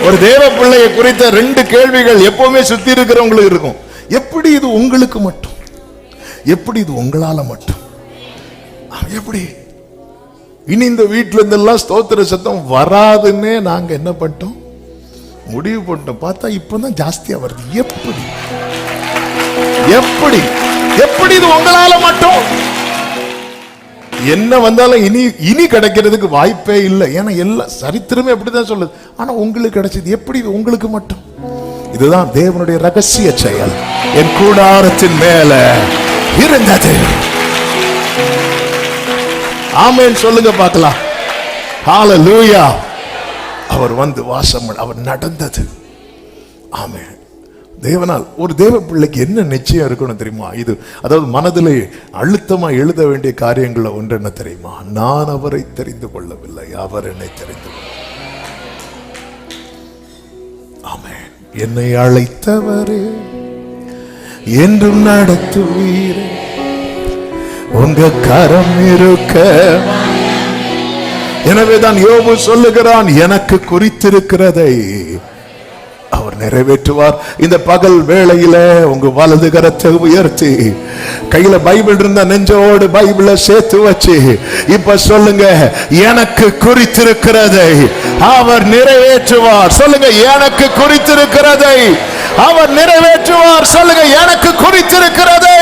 ஒரு தேவ பிள்ளையை குறித்த 2 கேள்விகள் எப்பவுமே சுத்தி இருக்கிறவங்களுக்கு இருக்கும். எப்படி இது உங்களுக்கு மட்டும்? எப்படி இது உங்களால மட்டும்? எப்படி இனி இந்த வீட்டுல இருந்தெல்லாம் ஸ்தோத்திர சத்தம் வராதுன்னு நாங்க என்ன பண்ணிட்டோம், முடிவு பண்ணிட்டோம். பார்த்தா இப்பதான் ஜாஸ்தியா வருது. எப்படி எப்படி எப்படி இது உங்களால மட்டும்? என்ன வந்தாலும் இனி கிடைக்கிறதுக்கு வாய்ப்பே இல்லை. ஏன்னா எல்லாம் சரித்திரமே அப்படிதான் சொல்லுது. ஆனா உங்களுக்கு கிடைச்சது எப்படி உங்களுக்கு மட்டும்? இதுதான் தேவனுடைய ரகசிய செயல். என் கூடாரத்தின் மேல இருந்தது. ஆமென் சொல்லுங்க பார்க்கலாம். ஹல்லேலூயா. அவர் வந்து வாசம், அவர் நடந்தது. ஆமென். தேவனால் ஒரு தேவ பிள்ளைக்கு என்ன நிச்சயம் இருக்கணும் தெரியுமா? இது அதாவது மனதிலே அழுத்தமா எழுத வேண்டிய காரியங்கள்ல ஒன்று என்ன தெரியுமா? நான் அவரை தெரிந்து கொள்ளவில்லை, அவர் என்னை தெரிந்து கொள்ள. ஆமென். என்னை அழைத்தவரே என்றும் நடத்துவீரே, உங்க கரம் இருக்க. எனவேதான் யோபு சொல்லுகிறான், எனக்கு குறித்திருக்கிறதை அவர் நிறைவேற்றுவார். இந்த பகல் வேளையில உங்க வலது கரத்தை உயர்த்தி, கையில பைபிள் இருந்தா நெஞ்சோடு பைபிளை சேர்த்து வச்சு இப்ப சொல்லுங்க, எனக்கு குறித்திருக்கிறதை அவர் நிறைவேற்றுவார். சொல்லுங்க, எனக்கு குறித்திருக்கிறதை அவர் நிறைவேற்றுவார். சொல்லுங்க, எனக்கு குறித்திருக்கிறதை